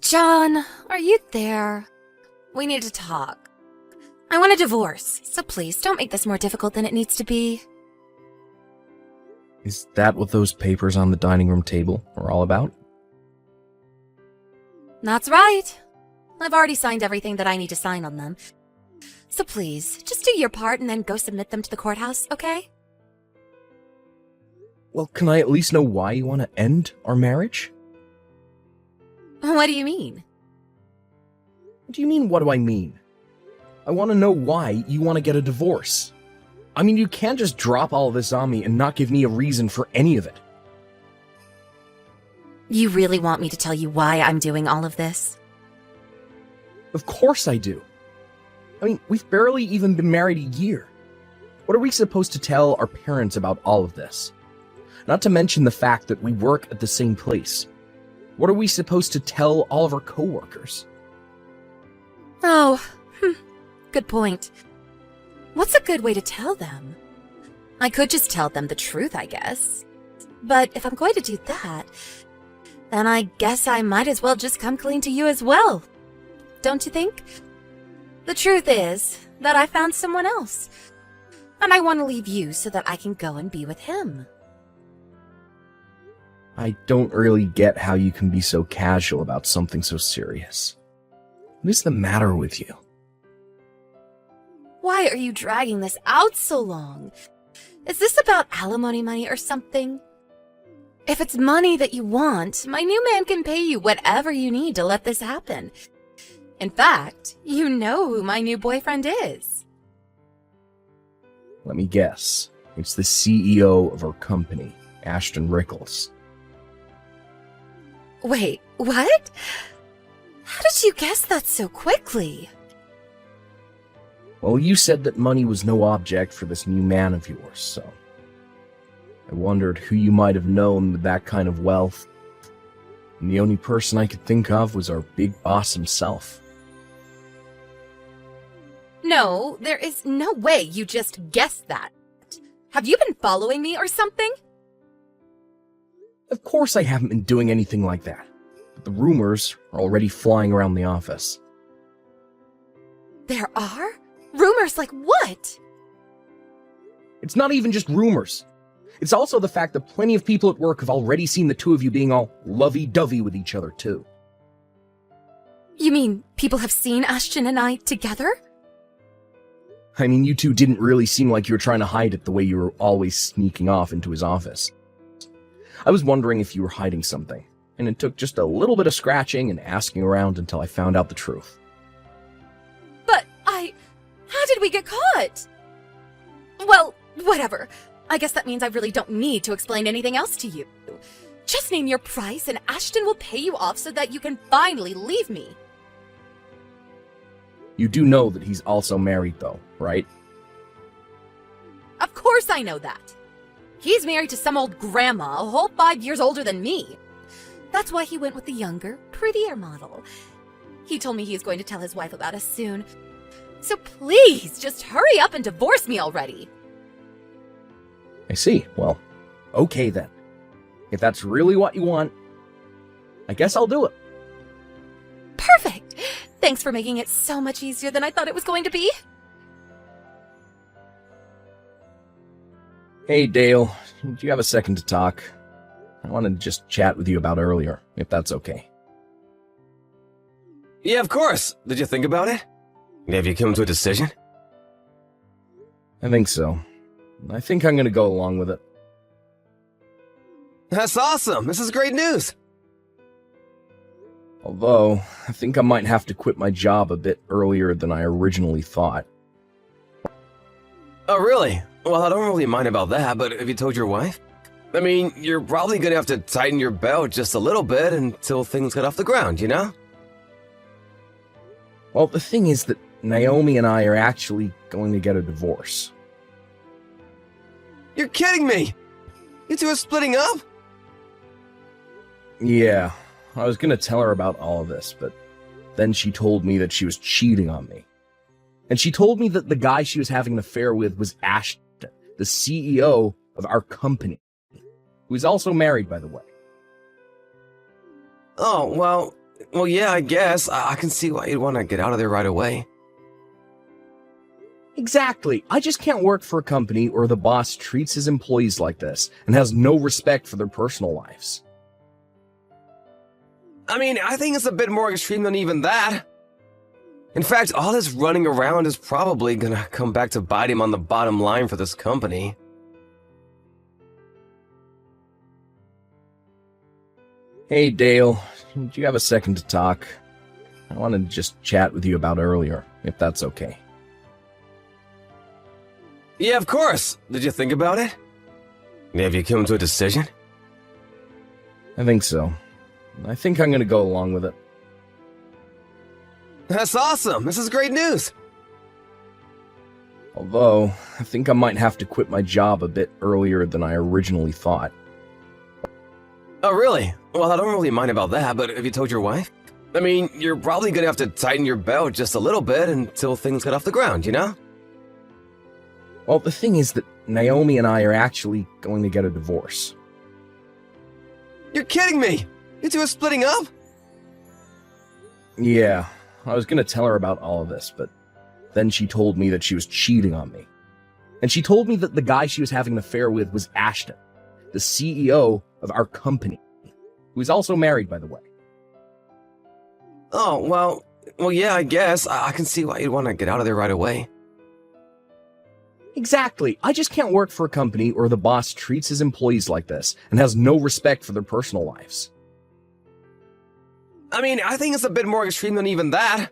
John, are you there? We need to talk. I want a divorce, so please don't make this more difficult than it needs to be. Is that what those papers on the dining room table are all about? That's right. I've already signed everything that I need to sign on them. So please, just do your part and then go submit them to the courthouse, okay? Well, can I at least know why you want to end our marriage? What do you mean? What do you mean, what do I mean? I want to know why you want to get a divorce. I mean, you can't just drop all of this on me and not give me a reason for any of it. You really want me to tell you why I'm doing all of this? Of course I do. I mean, we've barely even been married a year. What are we supposed to tell our parents about all of this? Not to mention the fact that we work at the same place. What are we supposed to tell all of our coworkers? Oh, good point. What's a good way to tell them? I could just tell them the truth, I guess. But if I'm going to do that, then I guess I might as well just come clean to you as well. Don't you think? The truth is that I found someone else, and I want to leave you so that I can go and be with him. I don't really get how you can be so casual about something so serious. What is the matter with you? Why are you dragging this out so long? Is this about alimony money or something? If it's money that you want, my new man can pay you whatever you need to let this happen. In fact, you know who my new boyfriend is. Let me guess. It's the CEO of our company, Ashton Rickles. Wait, what? How did you guess that so quickly? Well, you said that money was no object for this new man of yours, so I wondered who you might have known with that kind of wealth. And the only person I could think of was our big boss himself. No, there is no way you just guessed that. Have you been following me or something? Of course I haven't been doing anything like that, but the rumors are already flying around the office. There are? Rumors like what? It's not even just rumors. It's also the fact that plenty of people at work have already seen the two of you being all lovey-dovey with each other, too. You mean people have seen Ashton and I together? I mean, you two didn't really seem like you were trying to hide it the way you were always sneaking off into his office. I was wondering if you were hiding something, and it took just a little bit of scratching and asking around until I found out the truth. But how did we get caught? Well, whatever. I guess that means I really don't need to explain anything else to you. Just name your price and Ashton will pay you off so that you can finally leave me. You do know that he's also married, though, right? Of course I know that. He's married to some old grandma, a whole 5 years older than me. That's why he went with the younger, prettier model. He told me he is going to tell his wife about us soon. So please, just hurry up and divorce me already. I see. Well, okay then. If that's really what you want, I guess I'll do it. Perfect! Thanks for making it so much easier than I thought it was going to be. Hey, Dale. Do you have a second to talk? I wanted to just chat with you about earlier, if that's okay. Yeah, of course. Did you think about it? Have you come to a decision? I think so. I think I'm gonna go along with it. That's awesome. This is great news. Although, I think I might have to quit my job a bit earlier than I originally thought. Oh, really? Well, I don't really mind about that, but have you told your wife? I mean, you're probably gonna have to tighten your belt just a little bit until things get off the ground, you know? Well, the thing is that Naomi and I are actually going to get a divorce. You're kidding me! You two are splitting up? Yeah, I was gonna tell her about all of this, but then she told me that she was cheating on me. And she told me that the guy she was having an affair with was Ashton, the CEO of our company, who is also married, by the way. Oh, well, well, yeah, I guess. I can see why you'd want to get out of there right away. Exactly. I just can't work for a company where the boss treats his employees like this and has no respect for their personal lives. I mean, I think it's a bit more extreme than even that. In fact, all this running around is probably gonna come back to bite him on the bottom line for this company. Hey, Dale. Do you have a second to talk? I wanted to just chat with you about earlier, if that's okay. Yeah, of course. Did you think about it? Have you come to a decision? I think so. I think I'm gonna go along with it. That's awesome. This is great news. Although, I think I might have to quit my job a bit earlier than I originally thought. Oh, really? Well, I don't really mind about that, but have you told your wife? I mean, you're probably gonna have to tighten your belt just a little bit until things get off the ground, you know? Well, the thing is that Naomi and I are actually going to get a divorce. You're kidding me! You two are splitting up? Yeah, I was gonna tell her about all of this, but then she told me that she was cheating on me. And she told me that the guy she was having an affair with was Ashton, the CEO of our company, who is also married, by the way. Oh, well, yeah, I guess. I can see why you'd want to get out of there right away. Exactly. I just can't work for a company where the boss treats his employees like this and has no respect for their personal lives. I mean, I think it's a bit more extreme than even that.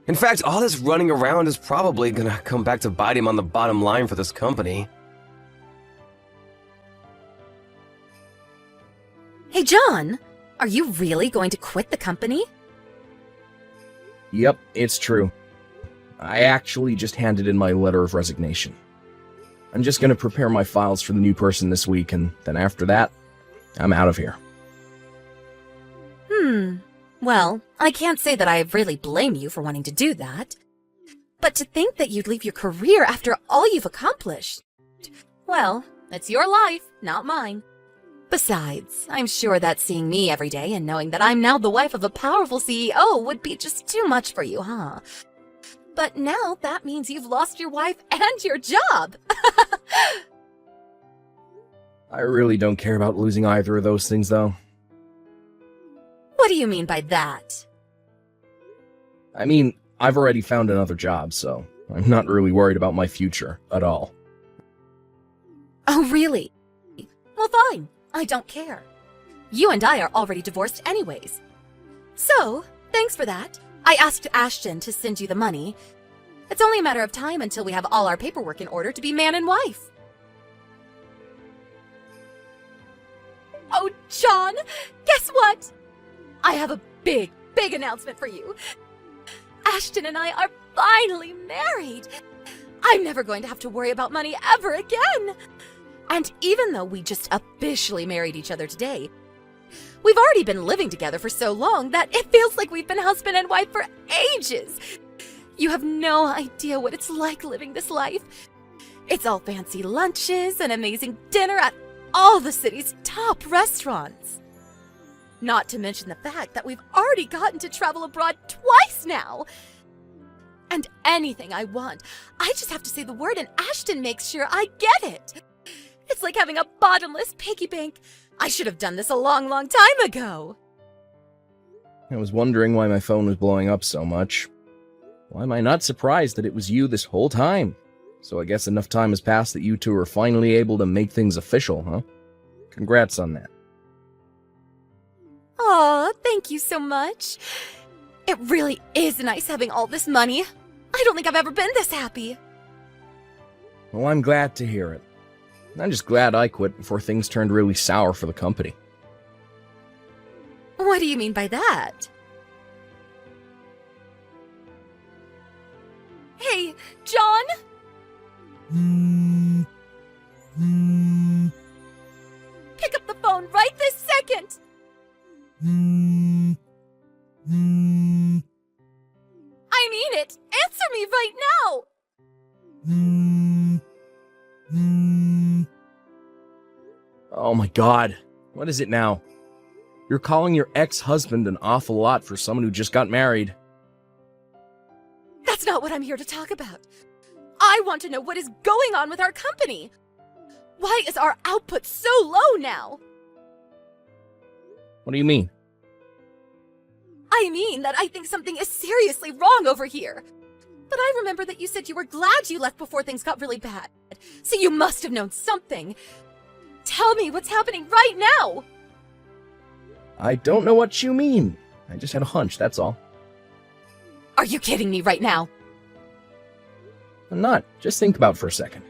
In fact, all this running around is probably gonna come back to bite him on the bottom line for this company. Hey, John, are you really going to quit the company? Yep, it's true. I actually just handed in my letter of resignation. I'm just going to prepare my files for the new person this week, and then after that, I'm out of here. Well, I can't say that I really blame you for wanting to do that. But to think that you'd leave your career after all you've accomplished. Well, it's your life, not mine. Besides, I'm sure that seeing me every day and knowing that I'm now the wife of a powerful CEO would be just too much for you, huh? But now that means you've lost your wife and your job. I really don't care about losing either of those things, though. What do you mean by that? I mean, I've already found another job, so I'm not really worried about my future at all. Oh, really? Well, fine. I don't care. You and I are already divorced anyways. So, thanks for that. I asked Ashton to send you the money. It's only a matter of time until we have all our paperwork in order to be man and wife. Oh, John, guess what? I have a big announcement for you. Ashton and I are finally married. I'm never going to have to worry about money ever again. And even though we just officially married each other today, we've already been living together for so long that it feels like we've been husband and wife for ages. You have no idea what it's like living this life. It's all fancy lunches and amazing dinner at all the city's top restaurants. Not to mention the fact that we've already gotten to travel abroad twice now. And anything I want, I just have to say the word and Ashton makes sure I get it. It's like having a bottomless piggy bank. I should have done this a long time ago. I was wondering why my phone was blowing up so much. Why am I not surprised that it was you this whole time? So I guess enough time has passed that you two are finally able to make things official, huh? Congrats on that. Aw, thank you so much. It really is nice having all this money. I don't think I've ever been this happy. Well, I'm glad to hear it. I'm just glad I quit before things turned really sour for the company. What do you mean by that? Hey, John? Pick up the phone right this second! I mean it! Answer me right now! Oh my god. What is it now? You're calling your ex-husband an awful lot for someone who just got married. That's not what I'm here to talk about. I want to know what is going on with our company. Why is our output so low now? What do you mean? I mean that I think something is seriously wrong over here. But I remember that you said you were glad you left before things got really bad. So you must have known something. Tell me what's happening right now! I don't know what you mean. I just had a hunch, that's all. Are you kidding me right now? I'm not. Just think about it for a second.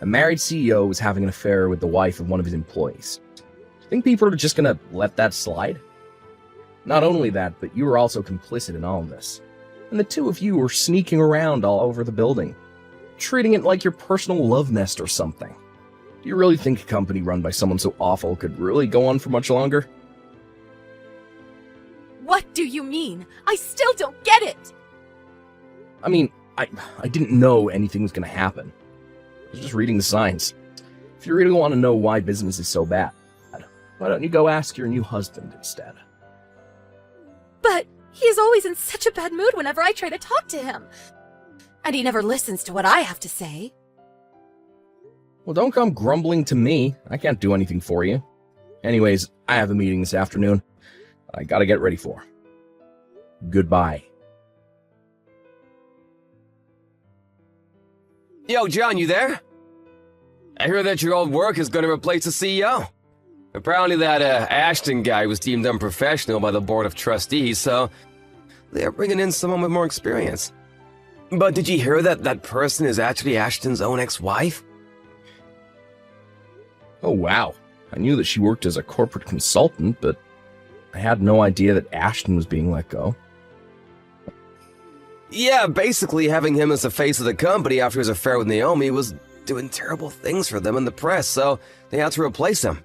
A married CEO was having an affair with the wife of one of his employees. Do you think people are just gonna let that slide? Not only that, but you were also complicit in all of this. And the two of you were sneaking around all over the building, treating it like your personal love nest or something. Do you really think a company run by someone so awful could really go on for much longer? What do you mean? I still don't get it! I mean, I didn't know anything was gonna happen. I was just reading the signs. If you really want to know why business is so bad, why don't you go ask your new husband instead? But he is always in such a bad mood whenever I try to talk to him. And he never listens to what I have to say. Well, don't come grumbling to me. I can't do anything for you. Anyways, I have a meeting this afternoon. I gotta get ready for. Goodbye. Yo, John, you there? I hear that your old work is going to replace the CEO. Apparently that Ashton guy was deemed unprofessional by the board of trustees, so they're bringing in someone with more experience. But did you hear that that person is actually Ashton's own ex-wife? Oh, wow. I knew that she worked as a corporate consultant, but I had no idea that Ashton was being let go. Yeah, basically having him as the face of the company after his affair with Naomi was doing terrible things for them in the press, so they had to replace him.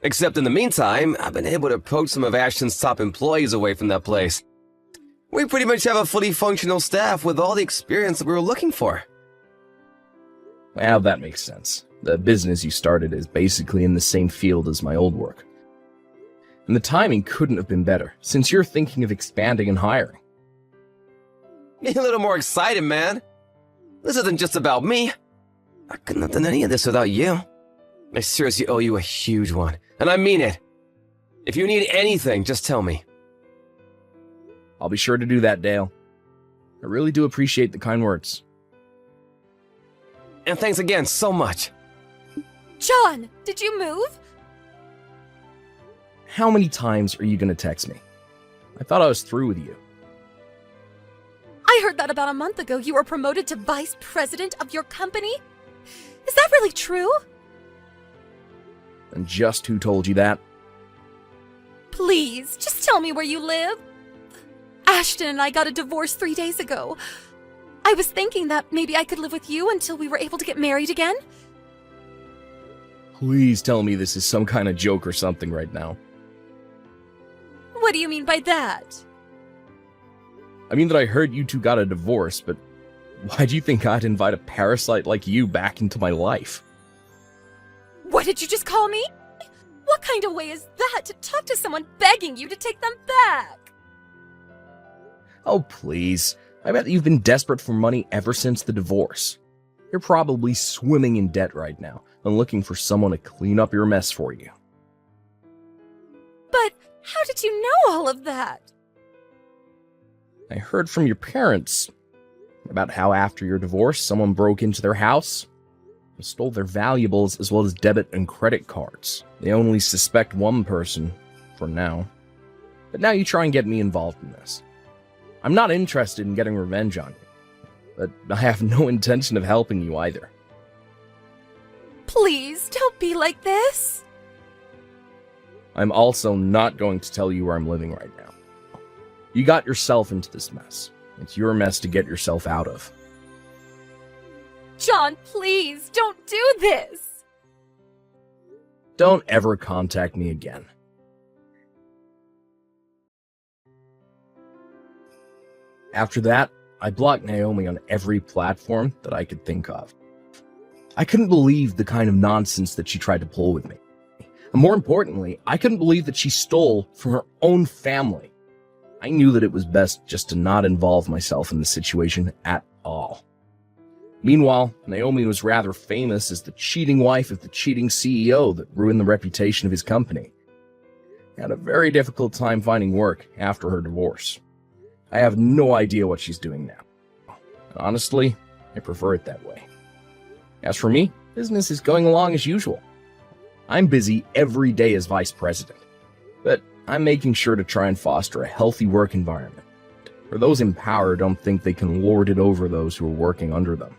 Except in the meantime, I've been able to poach some of Ashton's top employees away from that place. We pretty much have a fully functional staff with all the experience that we were looking for. Well, that makes sense. The business you started is basically in the same field as my old work. And the timing couldn't have been better, since you're thinking of expanding and hiring. Be a little more excited, man. This isn't just about me. I couldn't have done any of this without you. I seriously owe you a huge one, and I mean it. If you need anything, just tell me. I'll be sure to do that, Dale. I really do appreciate the kind words. And thanks again so much. John, did you move? How many times are you going to text me? I thought I was through with you. I heard that about a month ago you were promoted to vice president of your company. Is that really true? And just who told you that? Please, just tell me where you live. Ashton and I got a divorce 3 days ago. I was thinking that maybe I could live with you until we were able to get married again. Please tell me this is some kind of joke or something right now. What do you mean by that? I mean that I heard you two got a divorce, but why do you think I'd invite a parasite like you back into my life? What did you just call me? What kind of way is that to talk to someone begging you to take them back? Oh, please. I bet you've been desperate for money ever since the divorce. You're probably swimming in debt right now and looking for someone to clean up your mess for you. But how did you know all of that? I heard from your parents about how after your divorce, someone broke into their house and stole their valuables as well as debit and credit cards. They only suspect one person for now. But now you try and get me involved in this. I'm not interested in getting revenge on you, but I have no intention of helping you either. Please, don't be like this. I'm also not going to tell you where I'm living right now. You got yourself into this mess. It's your mess to get yourself out of. John, please, don't do this. Don't ever contact me again. After that, I blocked Naomi on every platform that I could think of. I couldn't believe the kind of nonsense that she tried to pull with me. And more importantly, I couldn't believe that she stole from her own family. I knew that it was best just to not involve myself in the situation at all. Meanwhile, Naomi was rather famous as the cheating wife of the cheating CEO that ruined the reputation of his company. Had a very difficult time finding work after her divorce. I have no idea what she's doing now. Honestly, I prefer it that way. As for me, business is going along as usual. I'm busy every day as vice president, but I'm making sure to try and foster a healthy work environment, where those in power don't think they can lord it over those who are working under them.